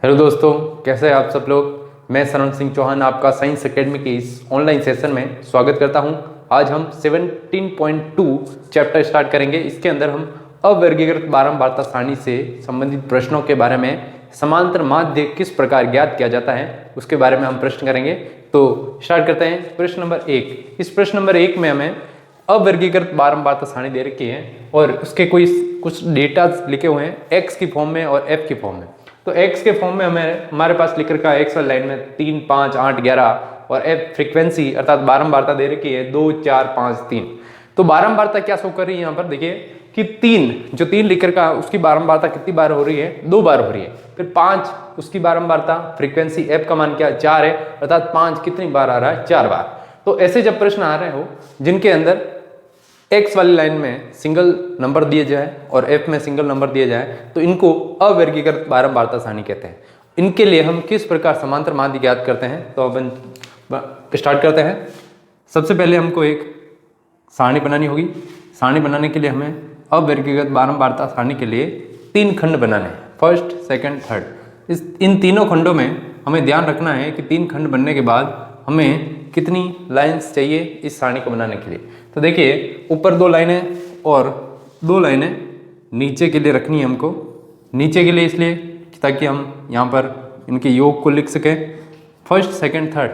Hello दोस्तों, कैसे हैं आप सब लोग। मैं सरवण सिंह चौहान आपका साइंस एकेडमी के इस ऑनलाइन सेशन में स्वागत करता हूं। आज हम 17.2 चैप्टर स्टार्ट करेंगे। इसके अंदर हम अवर्गीकृत बारंबारता सारणी से संबंधित प्रश्नों के बारे में, समांतर माध्य किस प्रकार ज्ञात किया जाता है उसके बारे में हम प्रश्न करेंगे। तो स्टार्ट करते हैं। प्रश्न नंबर 1। इस प्रश्न नंबर 1 में हमें अवर्गीकृत बारंबारता सारणी दे रखी है और उसके कुछ डेटा लिखे हुए हैं एक्स की फॉर्म में और एफ की फॉर्म में। तो x के फॉर्म में हमारे पास लिख रखा है x वाली लाइन में 3, 5, 8, 11 और f फ्रीक्वेंसी अर्थात बारंबारता दे रखी है 2, 4, 5, 3। तो बारंबारता क्या शो कर रही है यहाँ पर देखिए कि 3 लिख रखा है उसकी बारंबारता कितनी बार हो रही है, 2 बार हो रही है। फिर 5 उसकी बारंबारता, फ्रीक्वेंसी f का मान क्या 4 है अर्थात 5 कितनी बार आ रहा है, 4 बार। तो ऐसे जब प्रश्न आ रहे हो जिनके अंदर एक्स वाली लाइन में सिंगल नंबर दिए जाए और एफ में सिंगल नंबर दिए जाए तो इनको अवर्गीकृत बारंबारता सारणी कहते हैं। इनके लिए हम किस प्रकार समांतर माध्य ज्ञात करते हैं तो अपन स्टार्ट करते हैं। सबसे पहले हमको एक सारणी बनानी होगी। सारणी बनाने के लिए हमें अवर्गीकृत बारंबारता सारणी के लिए 3 खंड बनाने हैं, फर्स्ट, सेकंड, थर्ड। इन तीनों खंडों में हमें ध्यान रखना है कि 3 खंड बनने के बाद हमें कितनी लाइंस चाहिए इस सारणी को बनाने के लिए। तो देखिए ऊपर 2 लाइनें और 2 लाइनें नीचे के लिए रखनी है हमको। नीचे के लिए इसलिए ताकि हम यहाँ पर इनके योग को लिख सकें, फर्स्ट, सेकंड, थर्ड।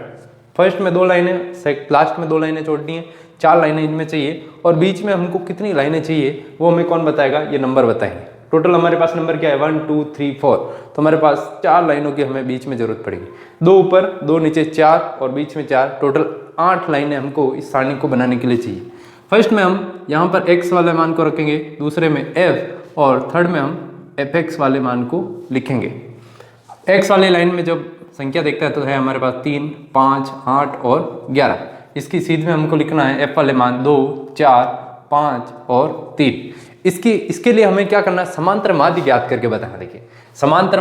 फर्स्ट में 2 लाइनें, लास्ट में 2 लाइनें जोड़नी है, 4 लाइनें इनमें चाहिए। और बीच में हमको कितनी लाइनें चाहिए वो हमें कौन बताएगा, ये नंबर बताएंगे। टोटल हमारे पास नंबर क्या है 1, 2, 3, 4। तो हमारे पास 4 लाइनों की हमें बीच में जरूरत पड़ेगी। 2 ऊपर 2 नीचे 4 और बीच में 4, टोटल 8 लाइनें हमको इस सारणी को बनाने के लिए चाहिए। फर्स्ट में हम यहाँ पर x वाले मान को रखेंगे, दूसरे में f और थर्ड में हम fx वाले मान को लिखेंगे। x वाले लाइन में जब संख्या देखता है तो है हमारे पास 3, 5, 8 और 11। इसकी सीध में हमको लिखना है f वाले मान 2, 4, 5 और 3। इसके लिए हमें क्या करना है, समांतर माध्य ज्ञात करके बताना। देखिए समांतर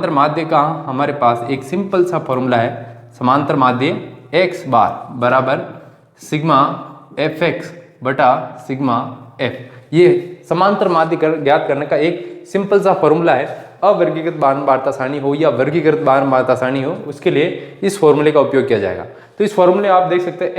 माध्य का हमारे पास एक सिंपल सा फॉर्मूला है। समांतर माध्य x बार बराबर सिग्मा fx बटा सिग्मा f। ये समांतर माध्य ज्ञात करने का एक सिंपल सा फॉर्मूला है। अवर्गीकृत बारंबारता सारणी हो या वर्गीकृत बारंबारता सारणी हो उसके लिए इस फॉर्मूले का उपयोग किया जाएगा। तो इस फॉर्मूले आप देख सकते हैं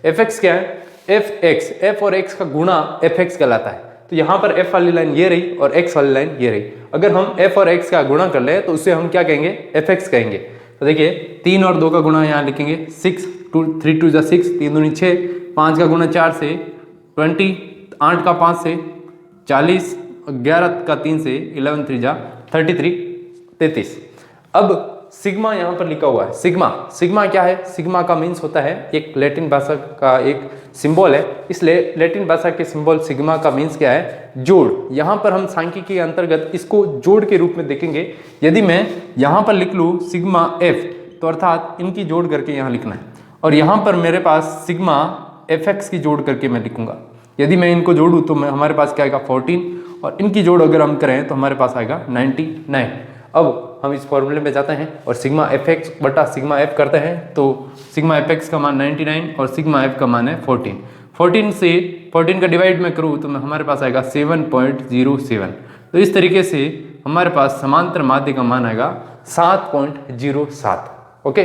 fx क्या है, f और x का गुणा fx कहलाता है। तो यहाँ पर f वाली लाइन ये रही और x वाली लाइन ये रही। अगर हम f और x का गुणा कर ले तो उसे हम क्या कहेंगे, fx कहेंगे। तो देखिए 3 और 2 का गुणा यहाँ लिखेंगे 6, 3 2 6, 3 दूनी 6, 5 का गुणा 4 से 20, 8 का 5 से 40, 11 का 3 से 11 3 33, 33। अब सिग्मा यहाँ पर लिखा हुआ है। सिग्मा क्या है, सिग्मा का मीन्स होता है एक लैटिन भाषा का एक सिंबल है। इसलिए लैटिन भाषा के सिंबल सिग्मा का मीन्स क्या है, जोड़। यहाँ पर हम सांख्यिकी के अंतर्गत इसको जोड़ के रूप में देखेंगे। यदि मैं यहाँ पर लिख लूँ सिग्मा एफ तो अर्थात इनकी जोड़ करके यहाँ लिखना है, और यहाँ पर मेरे पास सिग्मा fx की जोड़ करके मैं लिखूंगा। यदि मैं इनको जोड़ूँ तो हमारे पास क्या आएगा 14 और इनकी जोड़ अगर हम करें तो हमारे पास आएगा 99। अब हम इस फॉर्मूले में जाते हैं और सिग्मा fx बटा सिग्मा f करते हैं। तो सिग्मा fx का मान 99 और सिग्मा f का मान है 14। 14 से 14 का डिवाइड में करूँ तो हमारे पास आएगा 7.07। तो इस तरीके से हमारे पास समांतर माध्य का मान आएगा 7.07। ओके,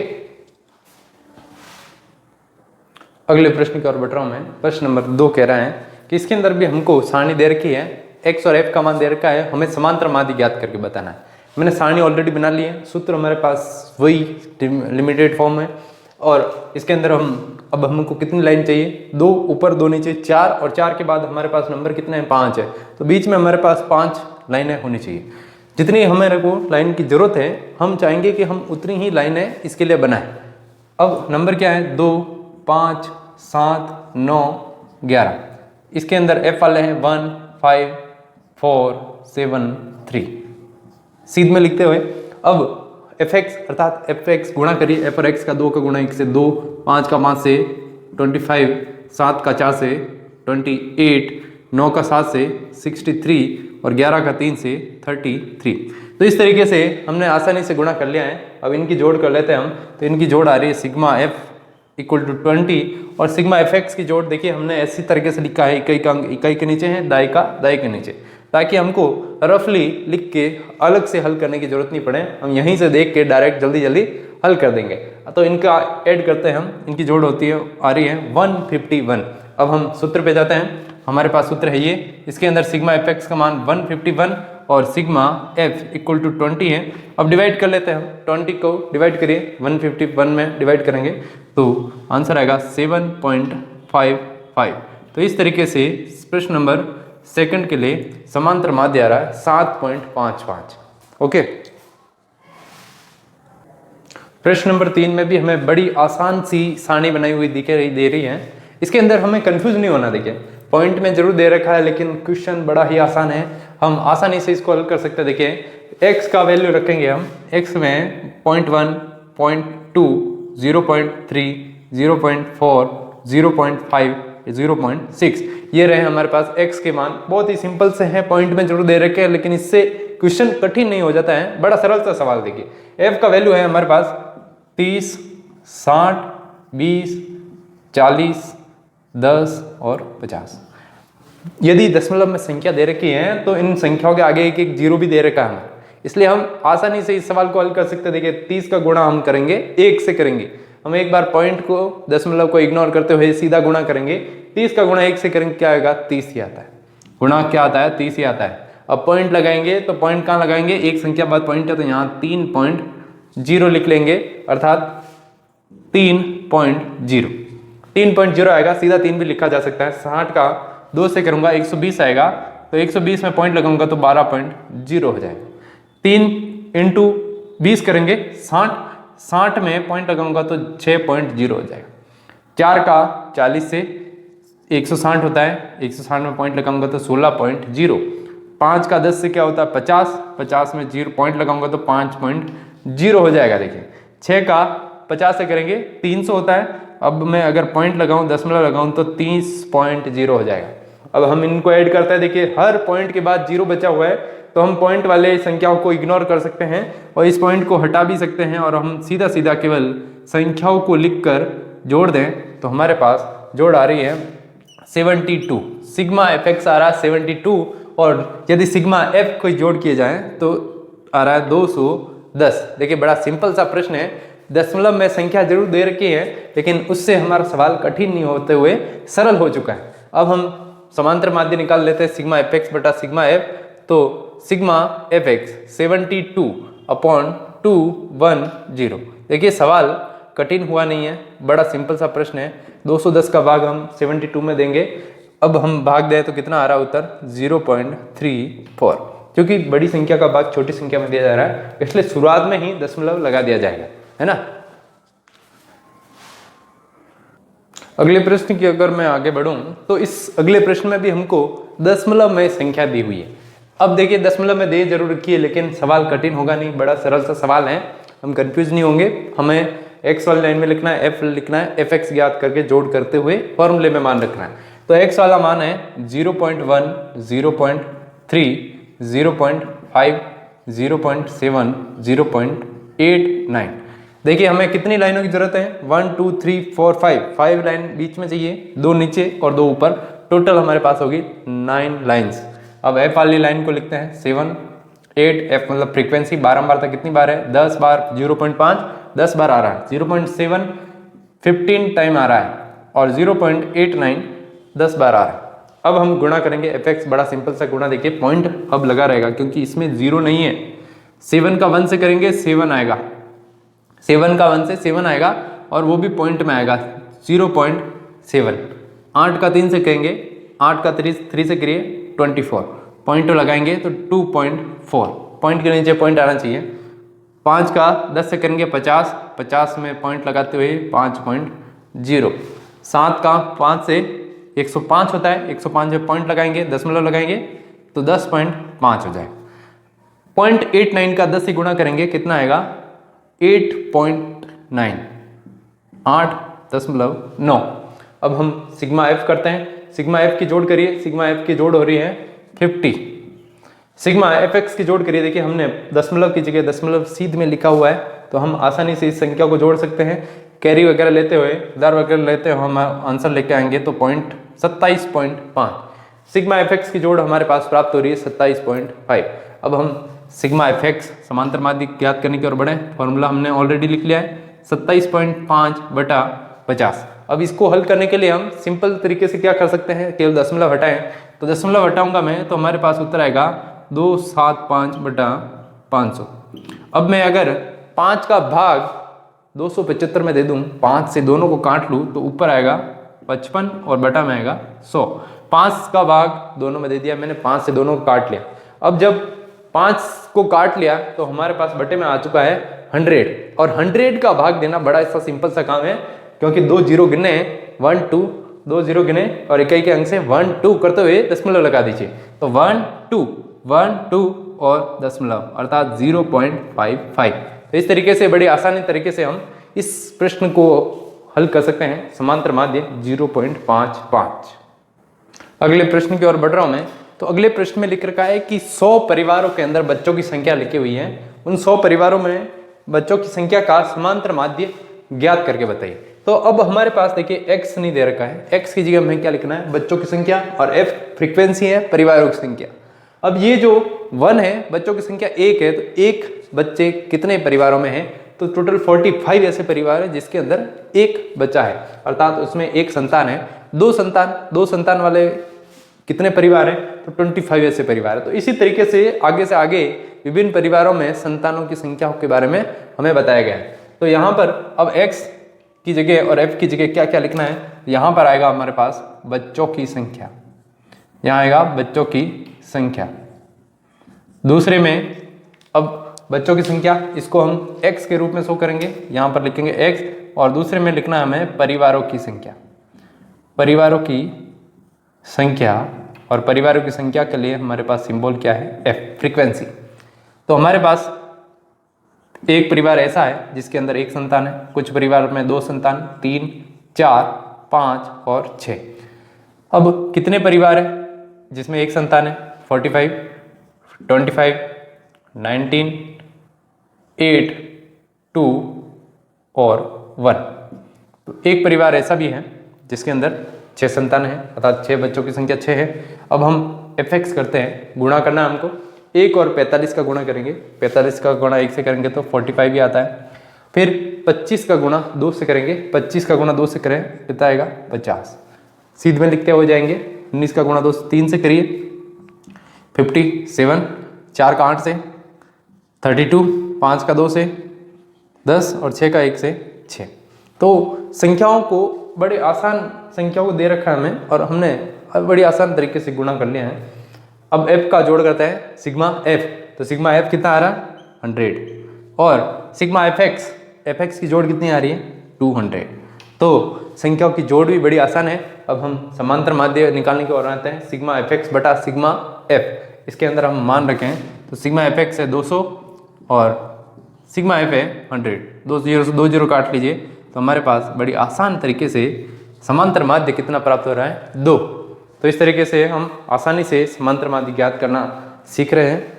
अगले प्रश्न की ओर बढ़ रहा हूं मैं। प्रश्न नंबर 2 कह रहा है कि इसके अंदर भी हमको सारणी दे रखी है, x और f का मान दे रखा है, हमें समांतर माध्य ज्ञात करके बताना है। मैंने सारणी ऑलरेडी बना ली है, सूत्र हमारे पास वही लिमिटेड फॉर्म है। और इसके अंदर अब हमको कितनी लाइन चाहिए, 2 ऊपर 2 नीचे 4, और 4 के बाद हमारे पास नंबर कितना है 5 है। तो बीच में हमारे पास 5 लाइनें होनी चाहिए। जितनी हमारे को लाइन की जरूरत है हम चाहेंगे कि हम उतनी ही लाइनें इसके लिए बनाएं। अब नंबर क्या है 2, 5, 7, 9, 11। इसके अंदर f वाले हैं 1, 5, 4, 7, 3। सीध में लिखते हुए अब fx अर्थात fx गुणा करिए, f और x का 2 का गुणा 1 से 2, 5 का 5 से 25, 7 का 4 से 28, 9 का 7 से 63 और 11 का 3 से 33। तो इस तरीके से हमने आसानी से गुणा कर लिया है। अब इनकी जोड़ कर लेते हैं हम। तो इनकी जोड़ आ रही है सिग्मा f इक्वल टू 20 और सिग्मा fx की जोड़ देखिए हमने ऐसी तरीके से लिखा है, इकाई के नीचे है, दाई के नीचे। ताकि हमको रफली लिख के अलग से हल करने की जरूरत नहीं पड़े, हम यहीं से देख के डायरेक्ट जल्दी जल्दी हल कर देंगे। तो इनका ऐड करते हैं हम, इनकी जोड़ होती है आ रही है 151। अब हम सूत्र पे जाते हैं, हमारे पास सूत्र है ये, इसके अंदर सिग्मा एफ एक्स का मान 151 और सिग्मा एफ इक्वल टू 20 है। अब डिवाइड कर लेते हैं हम, 20 को डिवाइड करिए 151 में डिवाइड करेंगे तो आंसर आएगा 7.55। तो इस तरीके से प्रश्न नंबर सेकंड के लिए समांतर माध्य आ रहा है 7.55। ओके, प्रश्न नंबर 3 में भी हमें बड़ी आसान सी सारणी बनाई हुई दे रही है। इसके अंदर हमें कंफ्यूज नहीं होना, देखिए पॉइंट में जरूर दे रखा है लेकिन क्वेश्चन बड़ा ही आसान है, हम आसानी से इसको हल कर सकते हैं। देखिए x का वैल्यू रखेंगे हम, x में 0.1, 0.2, 0.3, 0.4, 0.5, 0.6 ये रहे हमारे पास x के मान। बहुत ही सिंपल से हैं, पॉइंट में जरूर दे रखे हैं लेकिन इससे क्वेश्चन कठिन नहीं हो जाता है, बड़ा सरल सा सवाल। देखिए f का वैल्यू है हमारे पास 30, 60, 20, 40, 10 और 50। यदि दशमलव में संख्या दे रखी है तो इन संख्याओं के आगे एक एक जीरो भी दे रखा है, इसलिए हम आसानी से इस सवाल को हल कर सकते हैं। देखिए 30 का गुणा हम करेंगे 1 से करेंगे, हम एक बार पॉइंट को दशमलव को इग्नोर करते हुए सीधा गुणा करेंगे। 30 का गुणा 1 से करेंगे, क्या आएगा 30 ही आता है, गुणा क्या आता है 30 ही आता है। अब पॉइंट लगाएंगे तो पॉइंट कहाँ लगाएंगे, एक संख्या बाद पॉइंट है तो यहाँ 3.0 लिख लेंगे, अर्थात 3.0 3.0 आएगा, सीधा 3 भी लिखा जा सकता है। 60 का 2 से करूंगा 120 आएगा, तो 120 में पॉइंट लगाऊंगा तो 12.0 हो जाएगा। 3 इंटू 20 करेंगे 60 में पॉइंट लगाऊंगा तो 6.0 हो जाएगा। 4 का 40 से 160 होता है, 160 में पॉइंट लगाऊंगा तो 16.0। 5 का 10 से क्या होता है 50 में 0 पॉइंट लगाऊंगा तो 5.0 हो जाएगा। देखिए 6 का 50 से करेंगे 300 होता है, अब मैं अगर पॉइंट लगाऊं दशमलव लगाऊं तो 30.0 हो जाएगा। अब हम इनको ऐड करते हैं, देखिए हर पॉइंट के बाद 0 बचा हुआ है तो हम पॉइंट वाले संख्याओं को इग्नोर कर सकते हैं और इस पॉइंट को हटा भी सकते हैं और हम सीधा सीधा केवल संख्याओं को लिखकर जोड़ दें तो हमारे पास जोड़ आ रही है 72। सिग्मा एफ एक्स आ रहा है 72 और यदि सिग्मा एफ कोई जोड़ किए जाए तो आ रहा है 210। देखिए बड़ा सिंपल सा प्रश्न है, दशमलव में संख्या जरूर दे रखी है लेकिन उससे हमारा सवाल कठिन नहीं होते हुए सरल हो चुका है। अब हम समांतर माध्य निकाल लेते हैं सिग्मा एफ एक्स बटा सिग्मा एफ, तो सिग्मा एफ एक्स 72/210। देखिए सवाल कठिन हुआ नहीं है, बड़ा सिंपल सा प्रश्न है। 210 का भाग हम 72 में देंगे, अब हम भाग दें तो कितना आ रहा है उत्तर 0.34, क्योंकि बड़ी संख्या का भाग छोटी संख्या में दिया जा रहा है इसलिए शुरुआत में ही दशमलव लगा दिया जाएगा, है ना। अगले प्रश्न की अगर मैं आगे बढ़ूं तो इस अगले प्रश्न में भी हमको दशमलव में संख्या दी हुई है। अब देखिए दशमलव में दे जरूर रखी है लेकिन सवाल कठिन होगा नहीं, बड़ा सरल सा सवाल है, हम कंफ्यूज नहीं होंगे। हमें एक्स वाली लाइन में लिखना है, एफ लिखना है, एफ एक्स ज्ञात करके जोड़ करते हुए फॉर्मूले में मान रखना है। तो एक्स वाला मान है 0.1, 0.3, 0.5, 0.7, 0.89। देखिए हमें कितनी लाइनों की जरूरत है 1 2 3 4 5 लाइन बीच में चाहिए, 2 नीचे और 2 ऊपर, टोटल हमारे पास होगी 9 लाइंस। अब एफ वाली लाइन को लिखते हैं 7 8, एफ मतलब फ्रीक्वेंसी 12 बार तक कितनी बार है 10 बार, 0.5 10 बार आ रहा है, 0.7 15 टाइम आ रहा है और 0.89 10 बार आ रहा है। अब हम गुणा करेंगे एफ एक्स, बड़ा सिंपल सा गुणा। देखिए पॉइंट अब लगा रहेगा क्योंकि इसमें 0 नहीं है। 7 का 1 से करेंगे 7 आएगा, 7 का 1 से 7 आएगा और वो भी पॉइंट में आएगा 0.7। 8 का 3 से करेंगे, 8 का 3 से करिए 24, पॉइंट लगाएंगे तो 2.4, पॉइंट के नीचे पॉइंट आना चाहिए। 5 का 10 से करेंगे 50 में पॉइंट लगाते हुए 5.0। 7 का 5 से 105 होता है, 105 में पॉइंट लगाएंगे दशमलव लगाएंगे तो 10.5 हो जाए। 0.89 का 10 से गुणा करेंगे कितना आएगा 8.9, 8.9। अब हम सिग्मा एफ करते हैं, सिग्मा एफ की जोड़ करिए, सिग्मा एफ की जोड़ हो रही है 50। सिग्मा एफ एक्स की जोड़ करिए, देखिए हमने दशमलव की जगह दशमलव सीध में लिखा हुआ है तो हम आसानी से इस संख्या को जोड़ सकते हैं। कैरी वगैरह लेते हुए, दर वगैरह लेते हुए हम आंसर लेके आएंगे तो 27.5 सिग्मा एफ एक्स की जोड़ हमारे पास प्राप्त हो रही है 27.5। अब हम सिग्मा एफ एक्स समांतर माध्य ज्ञात करने की ओर बढ़े। फॉर्मूला हमने ऑलरेडी लिख लिया है 27.5/50। अब इसको हल करने के लिए हम सिंपल तरीके से क्या कर सकते हैं, केवल दशमलव हटाएं। तो दशमलव हटाऊंगा मैं तो हमारे पास उत्तर आएगा 275/500। अब मैं अगर 5 का भाग 275 में दे दूं, 5 से दोनों को काट लूं तो ऊपर आएगा 55 और बटा में आएगा 100। 5 का भाग दोनों में दे दिया मैंने, 5 से दोनों को काट लिया। अब जब 5 को काट लिया तो हमारे पास बटे में आ चुका है 100, और 100 का भाग देना बड़ा ऐसा सिंपल सा काम है, क्योंकि 2 जीरो गिने 1 2, 2 जीरो गिने और इकाई के अंक से 1 2 करते हुए दशमलव लगा दीजिए। तो 1 2 1 2 और दशमलव अर्थात 0.55। तो इस तरीके से बड़ी आसानी तरीके से हम इस प्रश्न को हल कर सकते हैं, समांतर माध्य 0.55। अगले प्रश्न की ओर बढ़ रहा हूं मैं। तो अगले प्रश्न में लिख रखा है कि 100 परिवारों के अंदर बच्चों की संख्या लिखी हुई है। उन 100 परिवारों में बच्चों की संख्या का समांतर माध्य ज्ञात करके बताइए। तो अब हमारे पास देखिए x नहीं दे रखा है, x की जगह हमें क्या लिखना है, बच्चों की संख्या, और f फ्रीक्वेंसी है परिवारों की संख्या। अब ये जो 1 है, बच्चों की संख्या 1 है, तो एक बच्चे कितने परिवारों में है, तो टोटल 45 ऐसे परिवार है जिसके अंदर एक बच्चा है, अर्थात उसमें एक संतान है। दो संतान वाले कितने परिवार है, तो 25 ऐसे परिवार है। तो इसी तरीके से आगे विभिन्न परिवारों में संतानों की संख्या के बारे में हमें बताया गया है। तो यहाँ पर अब x की जगह और f की जगह क्या क्या लिखना है, यहाँ पर आएगा हमारे पास बच्चों की संख्या, यहाँ आएगा बच्चों की संख्या। दूसरे में अब बच्चों की संख्या, इसको हम x के रूप में शो करेंगे, यहाँ पर लिखेंगे x, और दूसरे में लिखना है हमें परिवारों की संख्या, परिवारों की संख्या। और परिवारों की संख्या के लिए हमारे पास सिंबल क्या है, f फ्रीक्वेंसी। तो हमारे पास एक परिवार ऐसा है जिसके अंदर एक संतान है, कुछ परिवार में 2 संतान, 3 4 5 और 6। अब कितने परिवार है जिसमें एक संतान है, 45 25 19 8 2 और 1। तो एक परिवार ऐसा भी है जिसके अंदर 6 संतान है, अर्थात 6 बच्चों की संख्या 6 है। अब हम fx करते हैं, गुणा करना है हमको, 1 और 45 का गुणा करेंगे, 45 का गुणा 1 से करेंगे तो 45 ही आता है। फिर 25 का गुणा 2 से करेंगे, 25 का गुणा 2 से करें कितना आएगा, 50। सीध में लिखते हो जाएंगे। 19 का गुणा 2 से 3 से करिए 57, 4 का 8 से 32, 5 का 2 से 10 और 6 का 1 से 6। तो संख्याओं को बड़े आसान संख्याओं को दे रखा है हमें, और हमने बड़ी आसान तरीके से गुणा कर लिया है। अब f का जोड़ करते हैं, सिग्मा f, तो सिग्मा f कितना आ रहा है, 100, और सिग्मा fx की जोड़ कितनी आ रही है, 200। तो संख्याओं की जोड़ भी बड़ी आसान है। अब हम समांतर माध्य निकालने की ओर आते हैं, सिग्मा fx बटा सिग्मा f, इसके अंदर हम मान रखें तो सिग्मा fx है 200 और सिग्मा f है 100। 2 जीरो से 2 जीरो काट लीजिए तो हमारे पास बड़ी आसान तरीके से समांतर माध्य कितना प्राप्त हो रहा है, 2। तो इस तरीके से हम आसानी से समांतर माध्य ज्ञात करना सीख रहे हैं।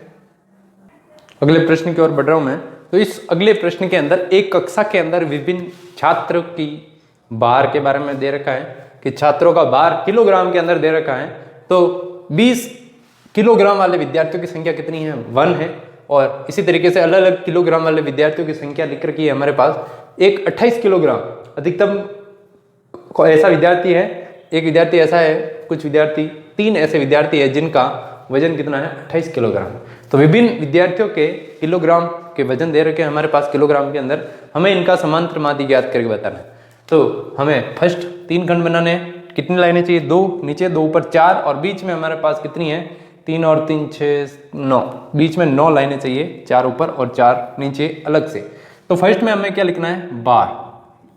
अगले प्रश्न की ओर बढ़ रहा हूं मैं। तो इस अगले प्रश्न के अंदर एक कक्षा के अंदर विभिन्न छात्रों की भार के बारे में दे रखा है कि छात्रों का भार किलोग्राम के अंदर दे रखा है। तो 20 किलोग्राम वाले विद्यार्थियों की संख्या कितनी है, 1 है। और इसी तरीके से अलग अलग किलोग्राम वाले विद्यार्थियों की संख्या लिख रखी है हमारे पास। एक 28 किलोग्राम अधिकतम ऐसा विद्यार्थी है, एक विद्यार्थी ऐसा है, कुछ विद्यार्थी 3 ऐसे विद्यार्थी है जिनका वजन कितना है, 28 किलोग्राम। तो विभिन्न विद्यार्थियों के किलोग्राम के वजन दे रखे हैं हमारे पास किलोग्राम के अंदर, हमें इनका समांतर माध्य ज्ञात करके बताना है। तो हमें फर्स्ट 3 खंड बनाने हैं। कितनी लाइनें चाहिए, 2 नीचे 2 ऊपर 4, और बीच में हमारे पास कितनी है, 3 और 3 6 9, बीच में 9 लाइनें चाहिए, 4 ऊपर और 4 नीचे अलग से। तो फर्स्ट में हमें क्या लिखना है,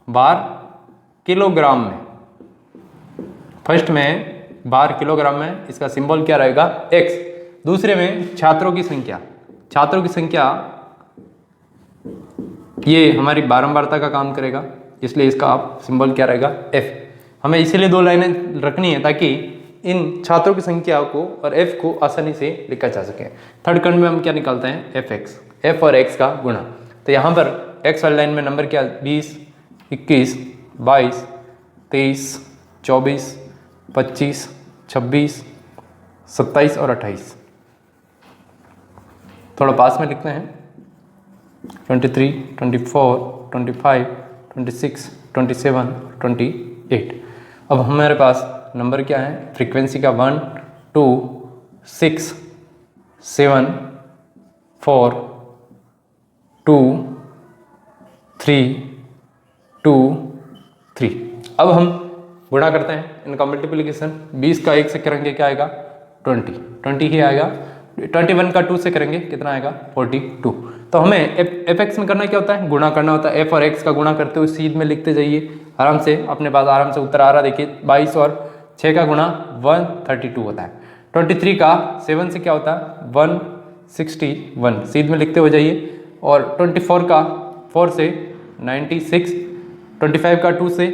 बार किलोग्राम में। फर्स्ट में बार किलोग्राम में, इसका सिंबल क्या रहेगा, x। दूसरे में छात्रों की संख्या ये हमारी बारंबारता का काम करेगा, इसलिए इसका आप सिंबल क्या रहेगा, f। हमें इसीलिए 2 लाइनें रखनी है ताकि इन छात्रों की संख्या को और f को आसानी से लिखा जा सके। थर्ड खंड में हम क्या निकालते हैं, fx, f और x का गुणा। तो यहाँ पर x वाली लाइन में नंबर क्या, 20 21 22 23 24 25 26 27 और 28, थोड़ा पास में लिखते हैं। 23, 24, 25, 26, 27, 28। अब हमारे पास नंबर क्या है, फ्रीक्वेंसी का 1, 2, 6, 7, 4, 2, 3, 2, 3। अब हम गुणा करते हैं इनका मल्टीप्लिकेशन। 20 का 1 से करेंगे क्या आएगा, 20 ही आएगा। 21 का 2 से करेंगे कितना आएगा, 42। तो हमें एफ एक्स में करना क्या होता है, गुणा करना होता है। एफ और एक्स का गुणा करते हुए सीध में लिखते जाइए आराम से, अपने पास आराम से उत्तर आ रहा। देखिए 22 और 6 का गुणा 132 होता है। 23 का 7 से क्या होता है, 161, सीध में लिखते हो जाइए। और 24 का 4 से 96, 25 का 2 से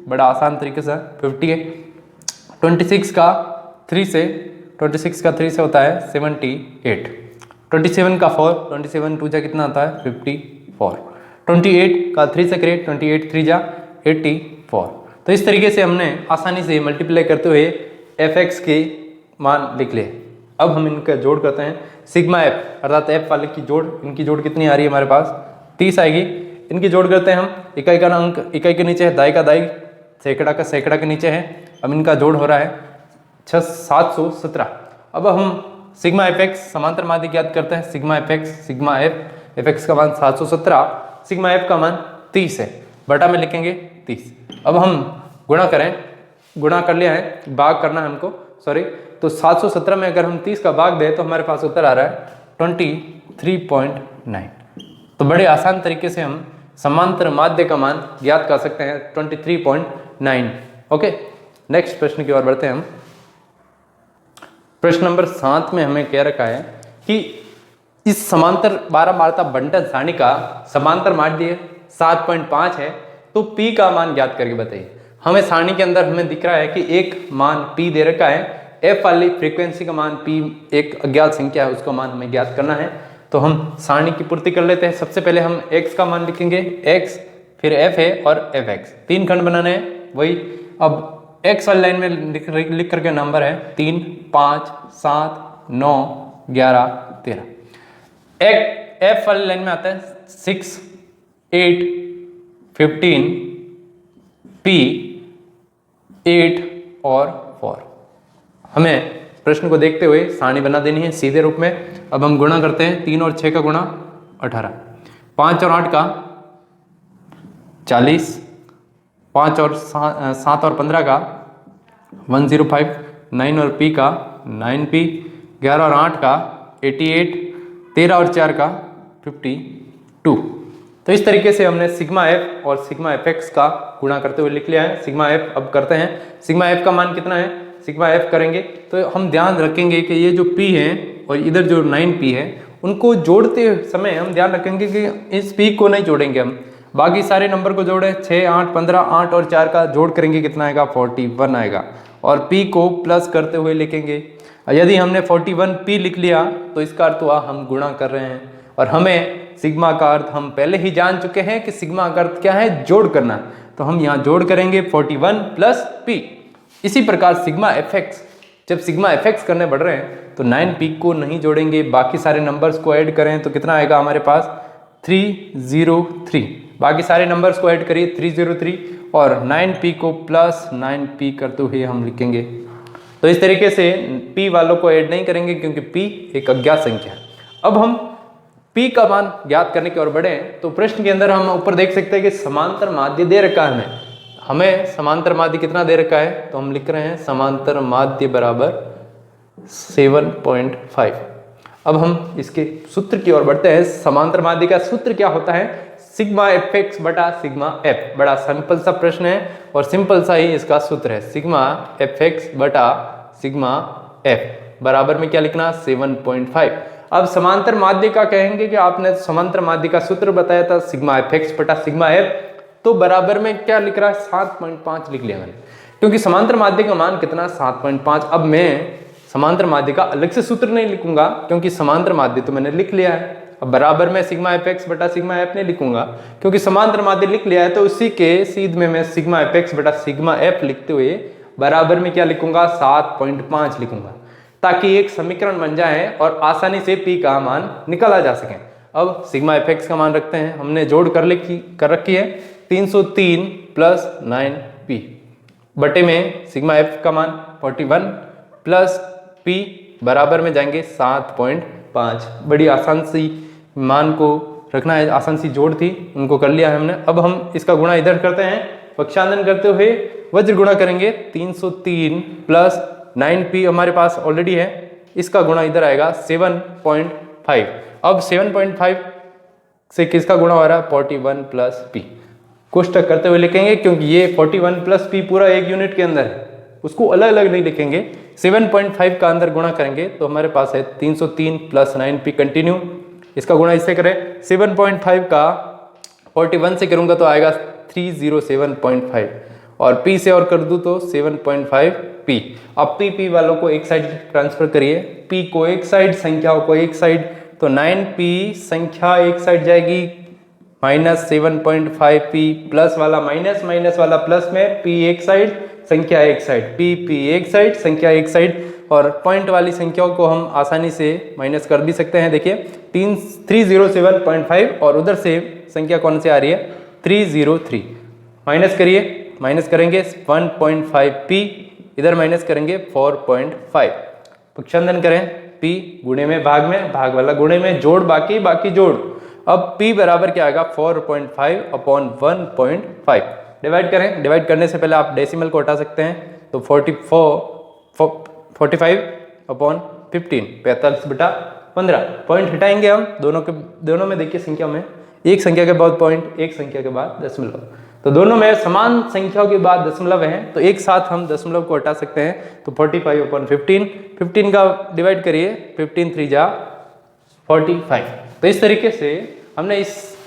बड़ा आसान तरीके से 50 है। 26 का 3 से होता है 78। 27 का 4, 27 2 जा कितना आता है 54। 28 का 3 से करें, 28 3 जा 84। तो इस तरीके से हमने आसानी से मल्टीप्लाई करते हुए एफ एक्स के मान लिख लिए। अब हम इनका जोड़ करते हैं, सिग्मा एफ अर्थात एफ वाले की जोड़, इनकी जोड़ कितनी आ रही है हमारे पास, 30 आएगी। इनकी जोड़ करते हैं हम, इकाई का अंक इकाई के नीचे है, दाई का दाई, सैकड़ा का सैकड़ा के नीचे है। अब इनका जोड़ हो रहा है 717। अब हम सिग्मा एफ एक्स समांतर माध्य ज्ञात करते हैं। सिग्मा एफ एक्स का मान 717, सिग्मा एफ का मान 30 है, बटा में लिखेंगे 30। अब हम गुणा करें, गुणा कर लिया है, भाग करना है हमको, सॉरी। तो 717 में अगर हम 30 का भाग दें तो हमारे पास उत्तर आ रहा है 23.9। तो बड़े आसान तरीके से हम समांतर माध्य का मान ज्ञात कर सकते हैं 23.9। ओके, नेक्स्ट प्रश्न की ओर बढ़ते हैं हम। प्रश्न नंबर 7 में हमें कह रखा है कि इस समांतर बारहमार्ता बंटन सारणी का समांतर माध्य 7.5 है, तो P का मान ज्ञात करके बताइए। हमें सारणी के अंदर हमें दिख रहा है कि एक मान P दे रखा है, F वाली फ्रीक्वेंसी का मान P एक अज्ञात संख्या है, उसका मान हमें ज्ञात करना है। तो हम सारणी की पूर्ति कर लेते हैं। सबसे पहले हम x का मान लिखेंगे, x, फिर f है और fx, 3 खंड बनाने हैं वही। अब x वाली लाइन में लिख करके नंबर है 3, 5, 7, 9, 11, 13। f वाली लाइन में आता है 6, 8, 15, p, 8 और 4। हमें प्रश्न को देखते हुए सारणी बना देनी है सीधे रूप में। अब हम गुणा करते हैं, 3 और 6 का गुणा 18, 5 और 8 का 40, 5 और 7 और 15 का 105, 9 और p का 9p, 11 और 8 का 88, 13 और 4 का 52। तो इस तरीके से हमने सिग्मा एफ और सिग्मा एफ एक्स का गुणा करते हुए लिख लिया है। सिग्मा एफ अब करते हैं, सिग्मा एफ का मान कितना है, सिग्मा एफ करेंगे तो हम ध्यान रखेंगे कि ये जो p है और इधर जो 9p है, उनको जोड़ते समय हम ध्यान रखेंगे कि इस p को नहीं जोड़ेंगे हम, बाकी सारे नंबर को जोड़े। 6, 8, 15, 8 और 4 का जोड़ करेंगे कितना आएगा, 41 आएगा। और p को प्लस करते हुए लिखेंगे। यदि हमने 41p लिख लिया तो इसका अर्थ हुआ हम गुणा कर रहे हैं। और हमें सिग्मा का अर्थ हम पहले ही जान चुके हैं कि सिग्मा का अर्थ क्या है, जोड़ करना। तो हम यहाँ जोड़ करेंगे 41 प्लस p। इसी प्रकार सिग्मा एफ एक्स, जब सिग्मा एफ एक्स करने बढ़ रहे हैं तो 9p को नहीं जोड़ेंगे, बाकी सारे नंबर्स को ऐड करें तो कितना आएगा हमारे पास 303। बाकी सारे नंबर्स को ऐड करिए 303 और 9p को प्लस 9p करते हुए हम लिखेंगे। तो इस तरीके से p वालों को ऐड नहीं करेंगे क्योंकि p एक अज्ञात संख्या है। अब हम p का मान ज्ञात करने की ओर बढ़े तो प्रश्न के अंदर हम ऊपर देख सकते हैं कि समांतर माध्य दे रखा है हमें समांतर माध्य कितना दे रखा है, तो हम लिख रहे हैं समांतर माध्य बराबर 7.5। अब हम इसके सूत्र की ओर बढ़ते हैं। समांतर माध्य का सूत्र क्या होता है, सिग्मा एफ एक्स बटा सिग्मा एफ। बड़ा सिंपल सा प्रश्न है और सिंपल सा ही इसका सूत्र है, सिग्मा एफ एक्स बटा सिग्मा एफ बराबर में क्या लिखना, 7.5। अब समांतर माध्य का कहेंगे कि आपने समांतर माध्य का सूत्र बताया था सिग्मा एफ एक्स बटा सिग्मा एफ, तो बराबर में क्या लिख रहा है 7.5 लिख लिया मैंने, क्योंकि समांतर माध्य का मान कितना 7.5। अब मैं समांतर माध्य का अलग से सूत्र नहीं लिखूंगा क्योंकि समांतर माध्य तो मैंने लिख लिया है। अब बराबर में सिग्मा एफ एक्स बटा सिग्मा एफ नहीं लिखूंगा क्योंकि समांतर माध्य लिख लिया है, तो उसी के सीध में मैं सिग्मा एफ एक्स बटा सिग्मा एफ लिखते हुए बराबर में क्या लिखूंगा 7.5 लिखूंगा। ताकि एक समीकरण बन जाए और आसानी से p का मान निकाला जा सके। अब सिग्मा एफ एक्स का मान रखते हैं, हमने जोड़ कर रखी है 303 प्लस 9p बटे में सिग्मा एफ का मान 41 प्लस p बराबर में जाएंगे 7.5। बड़ी आसान सी मान को रखना है, आसान सी जोड़ थी, उनको कर लिया है हमने। अब हम इसका गुणा इधर करते हैं, पक्षांतरण करते हुए वज्र गुणा करेंगे 303 प्लस 9p हमारे पास ऑलरेडी है, इसका गुणा इधर आएगा 7.5। अब 7.5 से किसका गुणा हो रहा है 41 प्लस p, कोष्टक करते हुए लिखेंगे क्योंकि ये 41 प्लस p पूरा एक यूनिट के अंदर है, उसको अलग अलग नहीं लिखेंगे। 7.5 का अंदर गुणा करेंगे तो हमारे पास है 303 प्लस 9p कंटिन्यू, इसका गुणा इससे करें 7.5 का 41 से करूंगा तो आएगा 307.5 और p से और कर दूं तो 7.5p। अब p वालों को एक साइड ट्रांसफर करिए, p को एक साइड, संख्याओं को एक साइड, तो 9p संख्या एक साइड जाएगी माइनस 7.5p प्लस वाला माइनस, माइनस वाला प्लस में, p एक साइड संख्या एक साइड, p एक साइड संख्या एक साइड, और पॉइंट वाली संख्याओं को हम आसानी से माइनस कर भी सकते हैं। देखिए 307.5 और उधर से संख्या कौन सी आ रही है 303, माइनस करिए, माइनस करेंगे 1.5p, इधर माइनस करेंगे 4.5, पक्षांतरण करें p गुणे में भाग में, भाग वाला गुणे में, जोड़ बाकी, बाकी जोड़। अब p बराबर क्या आएगा 4.5 अपॉन 1.5, डिवाइड करें, डिवाइड करने से पहले आप डेसिमल को हटा सकते हैं, तो 45 अपॉन 15, 45/15 पॉइंट हटाएंगे हम दोनों में। देखिए संख्या में एक संख्या के बाद पॉइंट, एक संख्या के बाद दशमलव, तो दोनों में समान संख्याओं के बाद दशमलव हैं तो एक साथ हम दशमलव को हटा सकते हैं, तो 45 अपॉन 15 का डिवाइड करिए, 15 3 जा 45। तो इस तरीके से हमने इस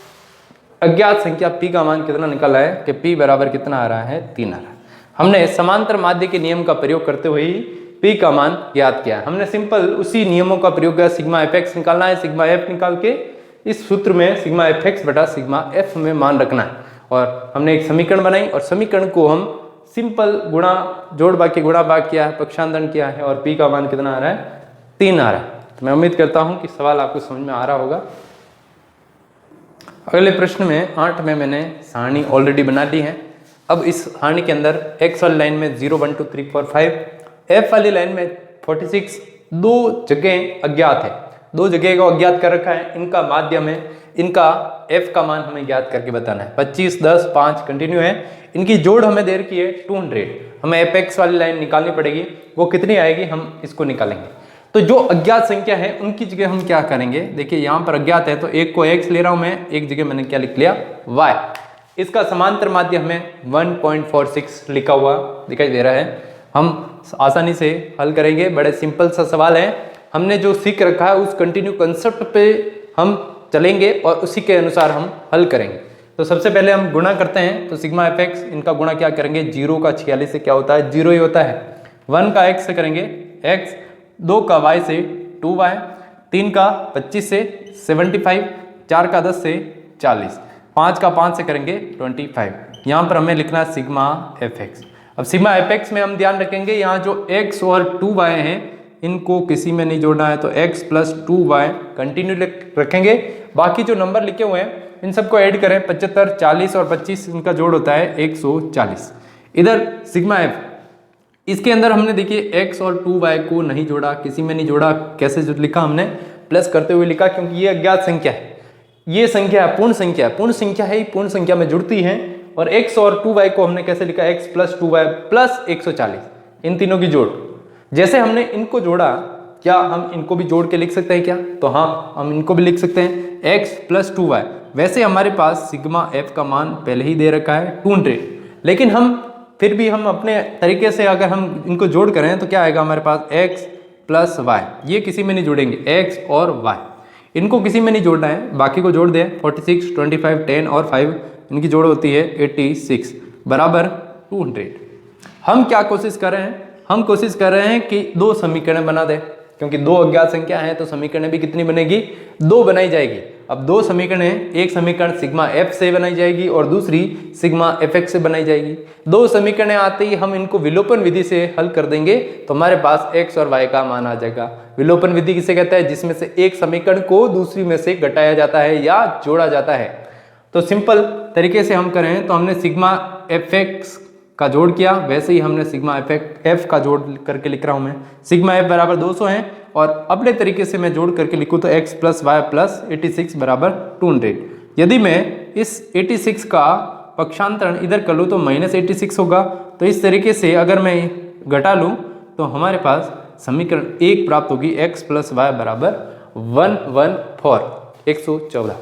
अज्ञात संख्या p का मान कितना निकाला है कि p बराबर कितना आ रहा है 3 आ रहा है। हमने समांतर माध्य के नियम का प्रयोग करते हुए ही p का मान ज्ञात किया है। हमने सिंपल उसी नियमों का प्रयोग किया, सिग्मा एफ एक्स निकालना है, सिग्मा एफ निकाल के इस सूत्र में सिग्मा एफ एक्स बटा सिग्मा एफ में मान रखना है, और हमने एक समीकरण बनाई और समीकरण को हम सिंपल गुणा जोड़ बाकी गुणा भाग किया है, पक्षांतरण किया है, और p का मान कितना आ रहा है 3 आ रहा है। तो मैं उम्मीद करता हूं कि सवाल आपको समझ में आ रहा होगा। अगले प्रश्न में 8 में मैंने सारणी ऑलरेडी बना ली है। अब इस सारणी के अंदर x वाली लाइन में 0 1 2 3 4 5, f वाली लाइन में 46, दो जगह अज्ञात है, दो जगह को अज्ञात कर रखा है, इनका माध्यम है, इनका f का मान हमें ज्ञात करके बताना है। 25 10 5 कंटिन्यू है, इनकी जोड़ हमें दे रखी है 200, हमें fx वाली लाइन निकालनी पड़ेगी, वो कितनी आएगी हम इसको निकालेंगे। तो जो अज्ञात संख्या है उनकी जगह हम क्या करेंगे, देखिए यहाँ पर अज्ञात है तो एक को x ले रहा हूं मैं, एक जगह मैंने क्या लिख लिया y, इसका समांतर माध्य हमें 1.46 लिखा हुआ दिखाई दे रहा है। हम आसानी से हल करेंगे, बड़े सिंपल सा सवाल है, हमने जो सीख रखा है उस कंटिन्यू कंसेप्ट पे हम चलेंगे और उसी के अनुसार हम हल करेंगे। तो सबसे पहले हम गुणा करते हैं, तो सिग्मा एफ एक्स, इनका गुणा क्या करेंगे, 0 का 46 से क्या होता है 0 ही होता है, 1 का x से करेंगे x, 2 का y से 2y, 3 का 25 से 75, 4 का 10 से 40, 5 का 5 से करेंगे 25। यहाँ पर हमें लिखना है सिग्मा एफ एक्स। अब सिग्मा एफ एक्स में हम ध्यान रखेंगे यहाँ जो x और 2y हैं इनको किसी में नहीं जोड़ना है, तो x प्लस 2y कंटिन्यू रखेंगे। बाकी जो नंबर लिखे हुए हैं इन सबको ऐड करें, 75 40 और 25, इनका जोड़ होता है 140। इधर सिग्मा एफ, इसके अंदर हमने देखिए x और 2y को नहीं जोड़ा, किसी में नहीं जोड़ा, कैसे लिखा हमने प्लस करते हुए लिखा, क्योंकि ये अज्ञात संख्या है, ये संख्या पूर्ण संख्या है, पूर्ण संख्या है, पूर्ण संख्या में जुड़ती है। और x और 2y को हमने कैसे लिखा, x प्लस 2y प्लस 140, इन तीनों की जोड़। जैसे हमने इनको जोड़ा, क्या हम इनको भी जोड़ के लिख सकते हैं क्या, तो हाँ हम इनको भी लिख सकते हैं x प्लस 2y। वैसे हमारे पास सिग्मा f का मान पहले ही दे रखा है 200, लेकिन हम फिर भी हम अपने तरीके से अगर हम इनको जोड़ करें तो क्या आएगा हमारे पास x प्लस y, ये किसी में नहीं जोड़ेंगे x और y, इनको किसी में नहीं जोड़ना है, बाकी को जोड़ दें 46 25 10 और 5, इनकी जोड़ होती है 86 बराबर 200। हम क्या कोशिश कर रहे हैं, हम कोशिश कर रहे हैं कि दो समीकरण बना दें, क्योंकि दो अज्ञात संख्या है तो समीकरण भी कितनी बनेगी, दो बनाई जाएगी। अब दो समीकरण है, एक समीकरण सिग्मा एफ से बनाई जाएगी और दूसरी सिग्मा एफ एक्स से बनाई जाएगी। दो समीकरण आते ही हम इनको विलोपन विधि से हल कर देंगे तो हमारे पास एक्स और वाई का मान आ जाएगा। विलोपन विधि किसे कहता है, जिसमें से एक समीकरण को दूसरी में से घटाया जाता है या जोड़ा जाता है। तो सिंपल तरीके से हम करें तो हमने सिग्मा एफ एक्स का जोड़ किया, वैसे ही हमने सिग्मा एफ का जोड़ करके लिख रहा हूं मैं। सिग्मा एफ बराबर 200 है और अपने तरीके से मैं जोड़ करके लिखूं तो x प्लस वाई प्लस 86 बराबर 200। यदि मैं इस 86 का पक्षांतरण इधर कर लूँ तो माइनस 86 होगा। तो इस तरीके से अगर मैं घटा लूँ तो हमारे पास समीकरण 1 प्राप्त होगी, x प्लस वाई बराबर 114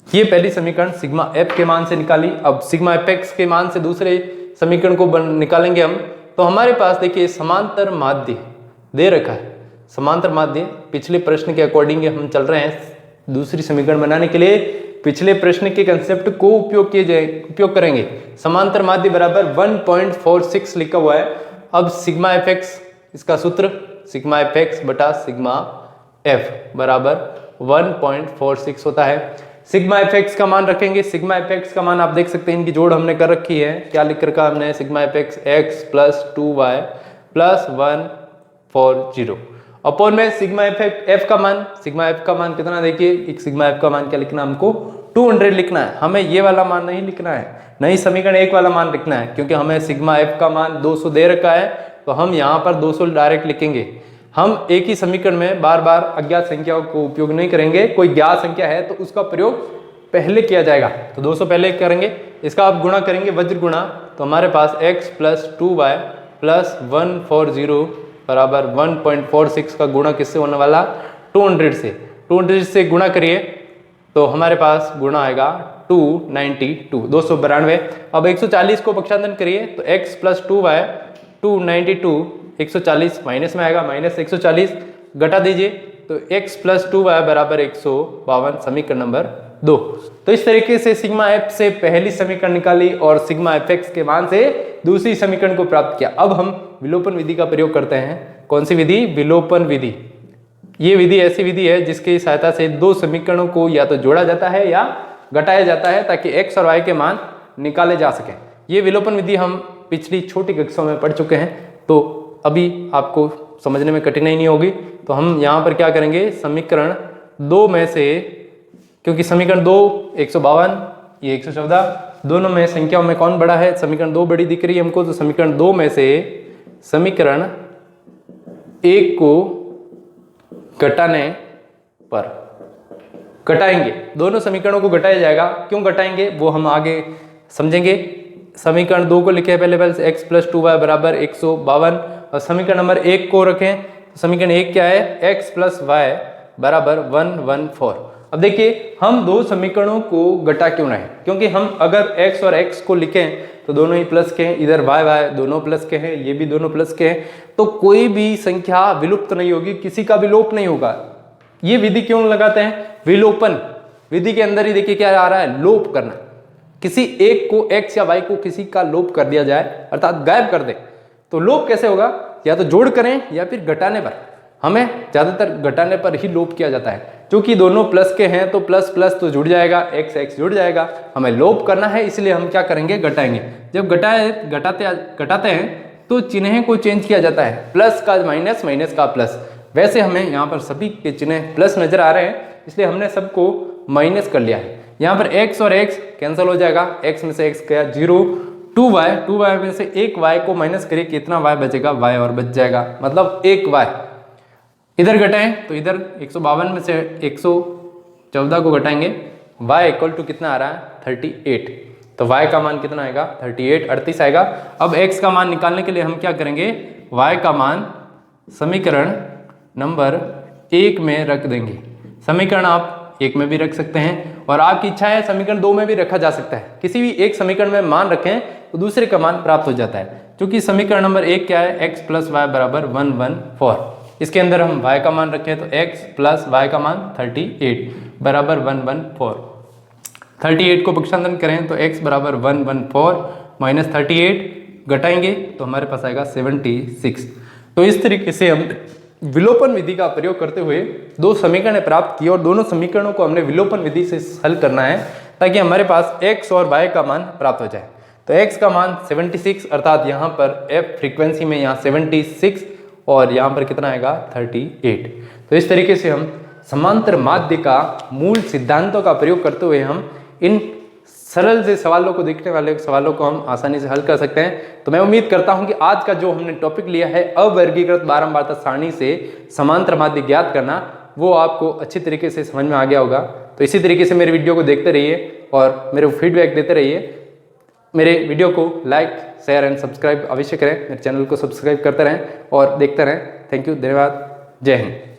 ये पहली समीकरण सिग्मा एफ के मान से निकाली। अब सिग्मा एफ एक्स के मान से दूसरे समीकरण को निकालेंगे हम। तो हमारे पास देखिए समांतर माध्य दे रखा है, समांतर माध्य पिछले प्रश्न के अकॉर्डिंग हम चल रहे हैं। दूसरी समीकरण बनाने के लिए पिछले प्रश्न के कंसेप्ट को उपयोग करेंगे। समांतर माध्य बराबर 1.46 लिखा हुआ है। अब सिग्मा एफ एक्स, इसका सूत्र सिग्मा एफ एक्स बटा सिग्मा एफ बराबर 1.46 होता है। सिग्मा एफ एक्स का मान रखेंगे, सिग्मा एफ एक्स का मान आप देख सकते हैं, इनकी जोड़ हमने कर रखी है। क्या लिख रखा हमने, sigma F x x plus 2y plus 140 upon में सिग्मा एफ का मान, सिग्मा एफ का मान कितना देखिए, एक सिग्मा एफ का मान क्या लिखना हमको 200 लिखना है। हमें ये वाला मान नहीं लिखना है, नहीं समीकरण 1 वाला मान लिखना है, क्योंकि हमें सिग्मा एफ का मान 200 दे रखा है तो हम यहाँ पर 200 डायरेक्ट लिखेंगे। हम एक ही समीकरण में बार बार अज्ञात संख्याओं को उपयोग नहीं करेंगे। कोई ज्ञात संख्या है तो उसका प्रयोग पहले किया जाएगा, तो 200 पहले करेंगे, इसका आप गुणा करेंगे वज्र गुणा, तो हमारे पास x प्लस 2y प्लस 140 बराबर 1.46 का गुणा किससे होने वाला, 200 से। 200 से गुणा करिए तो हमारे पास गुणा आएगा 292। अब 140 को पक्षांतरण करिए तो x प्लस 2y 292 140 माइनस में आएगा, माइनस 140 घटा दीजिए तो x प्लस 2y बराबर 152 समीकरण नंबर 2। तो इस तरीके से सिग्मा एफ से पहली समीकरण निकाली और सिग्मा एफ एक्स के मान से दूसरी समीकरण को प्राप्त किया। अब हम विलोपन विधि का प्रयोग करते हैं। कौन सी विधि, विलोपन विधि। ये विधि ऐसी विधि है जिसकी सहायता से दो समीकरणों को या तो जोड़ा जाता है या घटाया जाता है ताकि x और y के मान निकाले जा सके। ये विलोपन विधि हम पिछली छोटी कक्षाओं में पढ़ चुके हैं, तो अभी आपको समझने में कठिनाई नहीं होगी। तो हम यहाँ पर क्या करेंगे, समीकरण 2 में से, क्योंकि समीकरण 2 152 ये 114, दोनों में संख्याओं में कौन बड़ा है, समीकरण 2 बड़ी दिख रही है हमको, तो समीकरण 2 में से समीकरण 1 को घटाने पर घटाएंगे, दोनों समीकरणों को घटाया जाएगा। क्यों घटाएंगे वो हम आगे समझेंगे। समीकरण 2 को लिखे पहले से x प्लस 2y बराबर 152 और समीकरण नंबर 1 को रखें तो समीकरण 1 क्या है, x प्लस y बराबर 114। अब देखिए हम दो समीकरणों को घटा क्यों रहे, क्योंकि हम अगर x और x को लिखें तो दोनों ही प्लस के हैं, इधर y दोनों प्लस के हैं, ये भी दोनों प्लस के हैं, तो कोई भी संख्या विलुप्त नहीं होगी, किसी का भी लोप नहीं होगा। ये विधि क्यों लगाते हैं, विलोपन विधि के अंदर ही देखिए क्या आ रहा है, लोप करना। किसी एक को x या y को किसी का लोप कर दिया जाए अर्थात गायब कर दे, तो लोप कैसे होगा, या तो जोड़ करें या फिर घटाने पर। हमें ज्यादातर घटाने पर ही लोप किया जाता है, क्योंकि दोनों प्लस के हैं तो प्लस प्लस तो जुड़ जाएगा, x x जुड़ जाएगा। हमें लोप करना है इसलिए हम क्या करेंगे, घटाएंगे। जब घटाते हैं तो चिन्ह को चेंज किया जाता है, प्लस का माइनस, माइनस का प्लस। वैसे हमें यहाँ पर सभी के चिन्ह प्लस नजर आ रहे हैं इसलिए हमने सबको माइनस कर लिया है। यहाँ पर x और x कैंसिल हो जाएगा, x में से x गया 0, 2y में से एक y को माइनस करिए, कितना y बचेगा, y और बच जाएगा, मतलब एक y। इधर घटाएं तो इधर 152 में से 114 को घटाएंगे, y इक्वल टू कितना आ रहा है, 38। तो y का मान कितना आएगा, 38 आएगा। अब x का मान निकालने के लिए हम क्या करेंगे, y का मान समीकरण नंबर 1 में रख देंगे। समीकरण आप 1 में भी रख सकते हैं और आपकी इच्छा है समीकरण 2 में भी रखा जा सकता है। किसी भी एक समीकरण में मान रखें तो दूसरे का मान प्राप्त हो जाता है। क्योंकि समीकरण नंबर 1 क्या है, x प्लस वाई बराबर 114। इसके अंदर हम y का मान रखें तो x प्लस वाई का मान 38 बराबर 114। 38 को पक्षांतरण करें तो x बराबर 114 माइनस 38 घटाएंगे तो हमारे पास आएगा 76। तो इस तरीके से हम विलोपन विधि का प्रयोग करते हुए दो समीकरण प्राप्त किए और दोनों समीकरणों को हमने विलोपन विधि से हल करना है ताकि हमारे पास x और y का मान प्राप्त हो जाए। तो x का मान 76 अर्थात यहाँ पर f फ्रीक्वेंसी में यहाँ 76 और यहाँ पर कितना आएगा 38। तो इस तरीके से हम समांतर माध्य का मूल सिद्धांतों का प्रयोग करते हुए हम इन सरल से सवालों को देखने वाले सवालों को हम आसानी से हल कर सकते हैं। तो मैं उम्मीद करता हूं कि आज का जो हमने टॉपिक लिया है अवर्गीकृत बारंबारता सारणी से समांतर माध्य ज्ञात करना, वो आपको अच्छी तरीके से समझ में आ गया होगा। तो इसी तरीके से मेरे वीडियो को देखते रहिए और मेरे फीडबैक देते रहिए। मेरे वीडियो को लाइक शेयर एंड सब्सक्राइब अवश्य करें, मेरे चैनल को सब्सक्राइब करते रहें और देखते रहें। थैंक यू, धन्यवाद, जय हिंद।